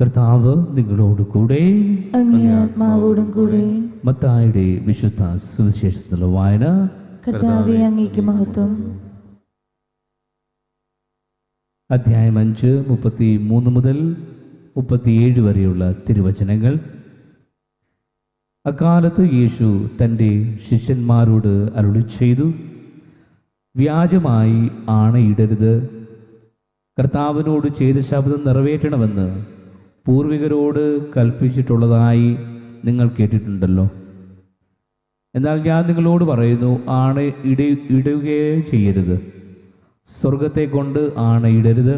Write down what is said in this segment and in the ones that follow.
കർത്താവ് നിങ്ങളോട് കൂടെ. അങ്ങേ ആത്മാവോടും കൂടെ. മത്തായിയുടെ വിശുദ്ധ സുവിശേഷത്തിലുള്ള വായന. കർത്താവേ, അങ്ങേക്ക് മഹത്വം. അധ്യായം 5 33 മുതൽ 37 വരെയുള്ള തിരുവചനങ്ങൾ. അക്കാലത്ത് യേശു തൻ്റെ ശിഷ്യന്മാരോട് അരുളി ചെയ്തു, വ്യാജമായി ആണയിടരുത്. കർത്താവിനോട് ചെയ്ത ശബ്ദം നിറവേറ്റണമെന്ന് പൂർവികരോട് കൽപ്പിച്ചിട്ടുള്ളതായി നിങ്ങൾ കേട്ടിട്ടുണ്ടല്ലോ. എന്നാൽ ഞാൻ നിങ്ങളോട് പറയുന്നു, ഇടുകയേ ചെയ്യരുത്. സ്വർഗത്തെ കൊണ്ട് ആണയിടരുത്,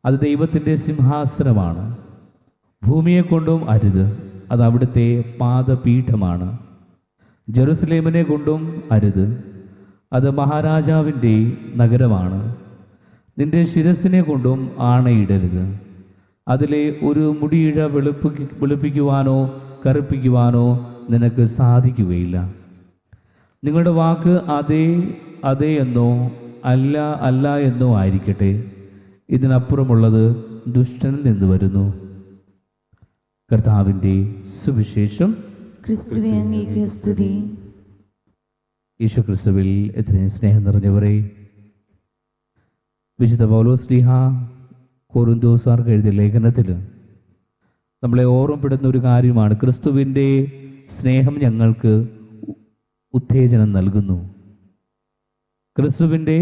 അത് ദൈവത്തിൻ്റെ സിംഹാസനമാണ്. ഭൂമിയെ കൊണ്ടും അരുത്, അത് അവിടുത്തെ പാദപീഠമാണ്. ജെറുസലേമിനെ കൊണ്ടും അരുത്, അത് മഹാരാജാവിൻ്റെ നഗരമാണ്. നിന്റെ ശിരസിനെ കൊണ്ടും ആണയിടരുത്, അതിലെ ഒരു മുടിയിഴ വെളുപ്പിക്കുവാനോ കറുപ്പിക്കുവാനോ നിനക്ക് സാധിക്കുകയില്ല. നിങ്ങളുടെ വാക്ക് അതെ അതെ എന്നോ അല്ല അല്ല എന്നോ ആയിരിക്കട്ടെ. ഇതിനപ്പുറമുള്ളത് ദുഷ്ടനിൽ നിന്ന് വരുന്നു. കർത്താവിൻ്റെ സുവിശേഷം. ക്രിസ്തുവേ, അങ്ങേക്ക് സ്തുതി. യേശു ക്രിസ്തുവിൽ എത്രയും സ്നേഹം നിറഞ്ഞവരെ, വിശുദ്ധ പൗലോസ് ശ്ലീഹ കൊരിന്തോസാർക്ക് എഴുതിയ ലേഖനത്തിൽ നമ്മളെ ഓർമ്മപ്പെടുന്ന ഒരു കാര്യമാണ്. ക്രിസ്തുവിൻ്റെ സ്നേഹം ഞങ്ങൾക്ക് ഉത്തേജനം നൽകുന്നു. ക്രിസ്തുവിൻ്റെ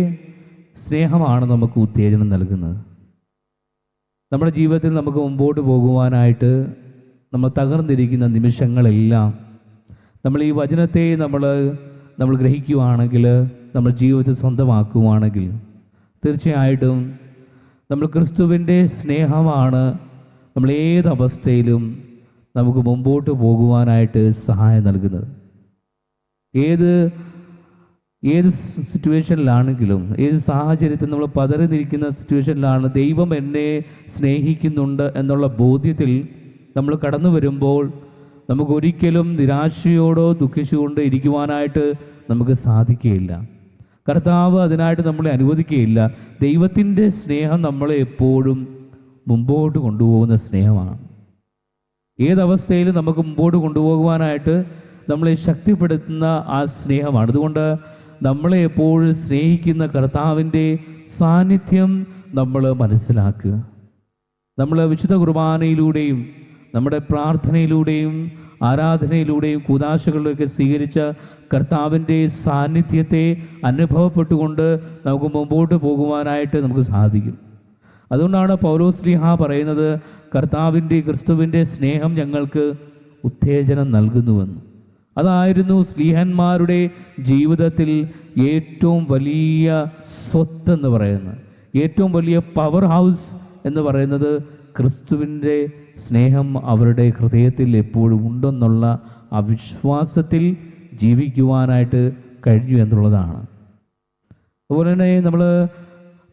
സ്നേഹമാണ് നമുക്ക് ഉത്തേജനം നൽകുന്നത്. നമ്മുടെ ജീവിതത്തിൽ നമുക്ക് മുമ്പോട്ട് പോകുവാനായിട്ട് നമ്മൾ തകർന്നിരിക്കുന്ന നിമിഷങ്ങളെല്ലാം നമ്മൾ ഈ വചനത്തെ നമ്മൾ ഗ്രഹിക്കുകയാണെങ്കിൽ, നമ്മൾ ജീവിതത്തിൽ സ്വന്തമാക്കുവാണെങ്കിൽ, തീർച്ചയായിട്ടും നമ്മൾ ക്രിസ്തുവിൻ്റെ സ്നേഹമാണ് നമ്മൾ ഏതവസ്ഥയിലും നമുക്ക് മുമ്പോട്ട് പോകുവാനായിട്ട് സഹായം നൽകുന്നത്. ഏത് സിറ്റുവേഷനിലാണെങ്കിലും, ഏത് സാഹചര്യത്തിൽ നമ്മൾ പതറിനിരിക്കുന്ന സിറ്റുവേഷനിലാണ് ദൈവം എന്നെ സ്നേഹിക്കുന്നുണ്ട് എന്നുള്ള ബോധ്യത്തിൽ നമ്മൾ കടന്നു വരുമ്പോൾ നമുക്കൊരിക്കലും നിരാശയോടോ ദുഃഖിച്ചുകൊണ്ട് ഇരിക്കുവാനായിട്ട് നമുക്ക് സാധിക്കുകയില്ല. കർത്താവ് അതിനായിട്ട് നമ്മളെ അനുവദിക്കുകയില്ല. ദൈവത്തിൻ്റെ സ്നേഹം നമ്മളെ എപ്പോഴും മുമ്പോട്ട് കൊണ്ടുപോകുന്ന സ്നേഹമാണ്. ഏതവസ്ഥയിലും നമുക്ക് മുമ്പോട്ട് കൊണ്ടുപോകുവാനായിട്ട് നമ്മളെ ശക്തിപ്പെടുത്തുന്ന ആ സ്നേഹമാണ്. അതുകൊണ്ട് നമ്മളെ എപ്പോഴും സ്നേഹിക്കുന്ന കർത്താവിൻ്റെ സാന്നിധ്യം നമ്മൾ മനസ്സിലാക്കുക. നമ്മൾ വിശുദ്ധ കുർബാനയിലൂടെയും നമ്മുടെ പ്രാർത്ഥനയിലൂടെയും ആരാധനയിലൂടെയും കൂദാശകളിലൊക്കെ സ്വീകരിച്ച കർത്താവിൻ്റെ സാന്നിധ്യത്തെ അനുഭവപ്പെട്ടുകൊണ്ട് നമുക്ക് മുമ്പോട്ട് പോകുവാനായിട്ട് നമുക്ക് സാധിക്കും. അതുകൊണ്ടാണ് പൗലോസ് ശ്ലീഹ പറയുന്നത്, ക്രിസ്തുവിൻ്റെ സ്നേഹം ഞങ്ങൾക്ക് ഉത്തേജനം നൽകുന്നുവെന്ന്. അതായിരുന്നു ശ്ലീഹന്മാരുടെ ജീവിതത്തിൽ ഏറ്റവും വലിയ സ്വത്ത് എന്ന് പറയുന്നത്, ഏറ്റവും വലിയ പവർ ഹൗസ് എന്ന് പറയുന്നത് ക്രിസ്തുവിൻ്റെ സ്നേഹം അവരുടെ ഹൃദയത്തിൽ എപ്പോഴും ഉണ്ടെന്നുള്ള ആ വിശ്വാസത്തിൽ ജീവിക്കുവാനായിട്ട് കഴിഞ്ഞു എന്നുള്ളതാണ്. അതുപോലെ തന്നെ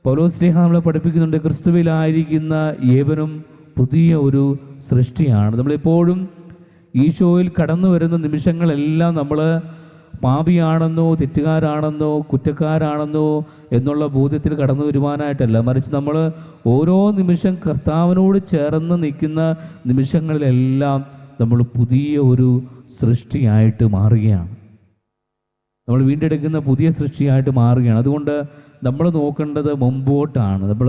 പൗലോസ് ശ്ലീഹ നമ്മളെ പഠിപ്പിക്കുന്നുണ്ട്, ക്രിസ്തുവിലായിരിക്കുന്ന ഏവനും പുതിയ ഒരു സൃഷ്ടിയാണ്. നമ്മളെപ്പോഴും ഈശോയിൽ കടന്നു വരുന്ന നിമിഷങ്ങളെല്ലാം നമ്മൾ പാപിയാണെന്നോ തെറ്റുകാരാണെന്നോ കുറ്റക്കാരാണെന്നോ എന്നുള്ള ബോധ്യത്തിൽ കടന്നു വരുവാനായിട്ടല്ല, മറിച്ച് നമ്മൾ ഓരോ നിമിഷം കർത്താവിനോട് ചേർന്ന് നിൽക്കുന്ന നിമിഷങ്ങളിലെല്ലാം നമ്മൾ പുതിയ ഒരു സൃഷ്ടിയായിട്ട് മാറുകയാണ്. നമ്മൾ വീണ്ടെടുക്കുന്ന പുതിയ സൃഷ്ടിയായിട്ട് മാറുകയാണ്. അതുകൊണ്ട് നമ്മൾ നോക്കേണ്ടത് മുമ്പോട്ടാണ്. നമ്മൾ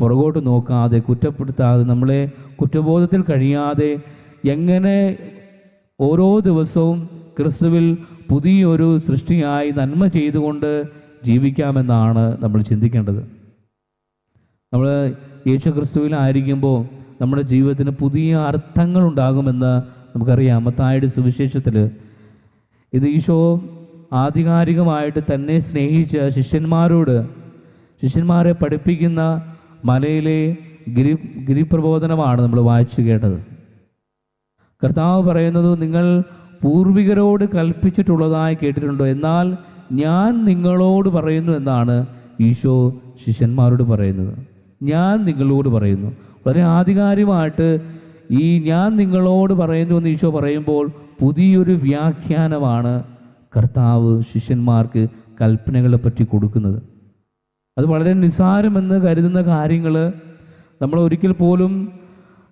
പുറകോട്ട് നോക്കാതെ, കുറ്റപ്പെടുത്താതെ, നമ്മളെ കുറ്റബോധത്തിൽ കഴിയാതെ എങ്ങനെ ഓരോ ദിവസവും ക്രിസ്തുവിൽ പുതിയൊരു സൃഷ്ടിയായി നന്മ ചെയ്തുകൊണ്ട് ജീവിക്കാമെന്നാണ് നമ്മൾ ചിന്തിക്കേണ്ടത്. നമ്മൾ യേശു ക്രിസ്തുവിലായിരിക്കുമ്പോൾ നമ്മുടെ ജീവിതത്തിന് പുതിയ അർത്ഥങ്ങളുണ്ടാകുമെന്ന് നമുക്കറിയാം. മത്തായിയുടെ സുവിശേഷത്തിൽ ഇത് ഈശോ ആധികാരികമായിട്ട് തന്നെ സ്നേഹിച്ച ശിഷ്യന്മാരെ പഠിപ്പിക്കുന്ന മലയിലെ ഗിരിപ്രബോധനമാണ് നമ്മൾ വായിച്ചു കേട്ടത്. കർത്താവ് പറയുന്നത്, നിങ്ങൾ പൂർവികരോട് കൽപ്പിച്ചിട്ടുള്ളതായി കേട്ടിട്ടുണ്ടോ, എന്നാൽ ഞാൻ നിങ്ങളോട് പറയുന്നു എന്നാണ് ഈശോ ശിഷ്യന്മാരോട് പറയുന്നത്. ഞാൻ നിങ്ങളോട് പറയുന്നു. വളരെ ആധികാരികമായിട്ട് ഈ ഞാൻ നിങ്ങളോട് പറയുന്നു എന്ന് ഈശോ പറയുമ്പോൾ പുതിയൊരു വ്യാഖ്യാനമാണ് കർത്താവ് ശിഷ്യന്മാർക്ക് കൽപ്പനകളെ പറ്റി കൊടുക്കുന്നത്. അത് വളരെ നിസ്സാരമെന്ന് കരുതുന്ന കാര്യങ്ങൾ നമ്മൾ ഒരിക്കൽ പോലും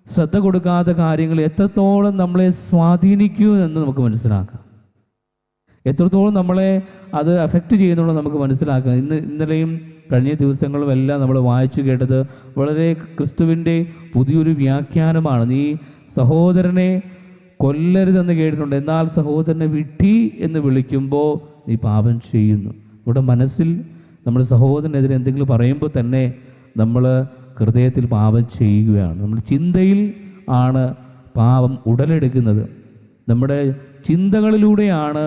ശ്രദ്ധ കൊടുക്കാത്ത കാര്യങ്ങൾ എത്രത്തോളം നമ്മളെ സ്വാധീനിക്കൂ എന്ന് നമുക്ക് മനസ്സിലാക്കാം. എത്രത്തോളം നമ്മളെ അത് അഫക്റ്റ് ചെയ്യുന്നുള്ളത് നമുക്ക് മനസ്സിലാക്കാം. ഇന്നലെയും കഴിഞ്ഞ ദിവസങ്ങളും എല്ലാം നമ്മൾ വായിച്ചു കേട്ടത് വളരെ ക്രിസ്തുവിൻ്റെ പുതിയൊരു വ്യാഖ്യാനമാണ്. നീ സഹോദരനെ കൊല്ലരുതെന്ന് കേട്ടിട്ടുണ്ട്, എന്നാൽ സഹോദരനെ വിഡ്ഢി എന്ന് വിളിക്കുമ്പോൾ നീ പാപം ചെയ്യുന്നു. ഇവിടെ മനസ്സിൽ നമ്മൾ സഹോദരനെതിരെ എന്തെങ്കിലും പറയുമ്പോൾ തന്നെ നമ്മൾ ഹൃദയത്തിൽ പാപം ചെയ്യുകയാണ്. നമ്മൾ ചിന്തയിൽ ആണ് പാപം ഉടലെടുക്കുന്നത്. നമ്മുടെ ചിന്തകളിലൂടെയാണ്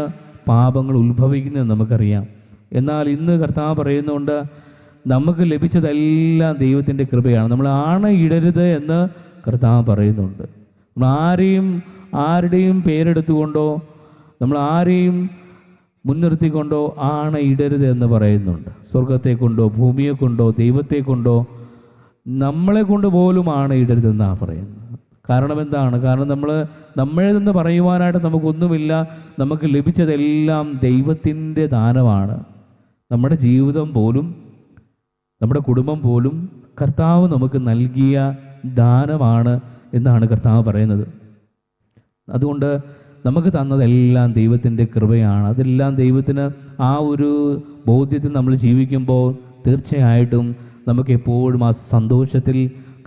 പാപങ്ങൾ ഉത്ഭവിക്കുന്നതെന്ന് നമുക്കറിയാം. എന്നാൽ ഇന്ന് കർത്താവ് പറയുന്നുണ്ട്, നമുക്ക് ലഭിച്ചതെല്ലാം ദൈവത്തിൻ്റെ കൃപയാണ്. നമ്മൾ ആണയിടരുത് എന്ന് കർത്താവ് പറയുന്നുണ്ട്. നമ്മൾ ആരുടെയും പേരെടുത്തുകൊണ്ടോ നമ്മൾ ആരെയും മുൻനിർത്തിക്കൊണ്ടോ ആണയിടരുത് എന്ന് പറയുന്നുണ്ട്. സ്വർഗത്തെ കൊണ്ടോ ഭൂമിയെ കൊണ്ടോ ദൈവത്തെ കൊണ്ടോ നമ്മളെ കൊണ്ട് പോലും ആണയിടരുതെന്നാണ് പറയുന്നത്. കാരണം എന്താണ്? കാരണം നമ്മളെ നിന്ന് പറയുവാനായിട്ട് നമുക്കൊന്നുമില്ല. നമുക്ക് ലഭിച്ചതെല്ലാം ദൈവത്തിൻ്റെ ദാനമാണ്. നമ്മുടെ ജീവിതം പോലും നമ്മുടെ കുടുംബം പോലും കർത്താവ് നമുക്ക് നൽകിയ ദാനമാണ് എന്നാണ് കർത്താവ് പറയുന്നത്. അതുകൊണ്ട് നമുക്ക് തന്നതെല്ലാം ദൈവത്തിൻ്റെ കൃപയാണ്. അതെല്ലാം ദൈവത്തിന് ആ ഒരു ബോധ്യത്തിൽ നമ്മൾ ജീവിക്കുമ്പോൾ തീർച്ചയായിട്ടും നമുക്ക് എപ്പോഴും ആ സന്തോഷത്തിൽ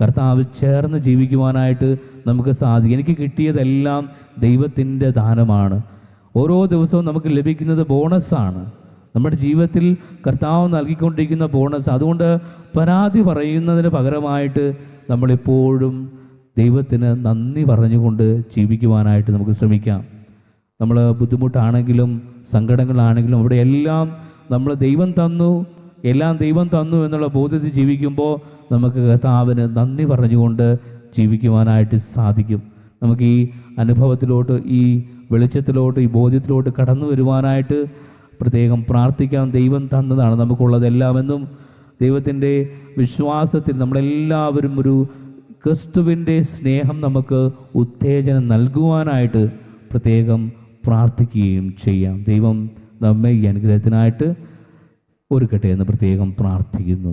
കർത്താവിൽ ചേർന്ന് ജീവിക്കുവാനായിട്ട് നമുക്ക് സാധിക്കും. എനിക്ക് കിട്ടിയതെല്ലാം ദൈവത്തിൻ്റെ ദാനമാണ്. ഓരോ ദിവസവും നമുക്ക് ലഭിക്കുന്നത് ബോണസാണ്. നമ്മുടെ ജീവിതത്തിൽ കർത്താവ് നൽകിക്കൊണ്ടിരിക്കുന്ന ബോണസ്. അതുകൊണ്ട് പരാതി പറയുന്നതിന് പകരമായിട്ട് നമ്മളെപ്പോഴും ദൈവത്തിന് നന്ദി പറഞ്ഞുകൊണ്ട് ജീവിക്കുവാനായിട്ട് നമുക്ക് ശ്രമിക്കാം. നമ്മൾ ബുദ്ധിമുട്ടാണെങ്കിലും സങ്കടങ്ങളാണെങ്കിലും അവിടെ എല്ലാം നമ്മൾ എല്ലാം ദൈവം തന്നു എന്നുള്ള ബോധ്യത്തിൽ ജീവിക്കുമ്പോൾ നമുക്ക് കർത്താവിന് നന്ദി പറഞ്ഞുകൊണ്ട് ജീവിക്കുവാനായിട്ട് സാധിക്കും. നമുക്ക് ഈ അനുഭവത്തിലോട്ട്, ഈ വെളിച്ചത്തിലോട്ട്, ഈ ബോധ്യത്തിലോട്ട് കടന്നു വരുവാനായിട്ട് പ്രത്യേകം പ്രാർത്ഥിക്കാം. ദൈവം തന്നതാണ് നമുക്കുള്ളതെല്ലാമെന്നും ദൈവത്തിൻ്റെ വിശ്വാസത്തിൽ നമ്മളെല്ലാവരും ഒരു ക്രിസ്തുവിൻ്റെ സ്നേഹം നമുക്ക് ഉത്തേജനം നൽകുവാനായിട്ട് പ്രത്യേകം പ്രാർത്ഥിക്കുകയും ചെയ്യാം. ദൈവം നമ്മെ ഈ അനുഗ്രഹത്തിനായിട്ട് ഒരുക്കട്ടെ എന്ന് പ്രത്യേകം പ്രാർത്ഥിക്കുന്നു.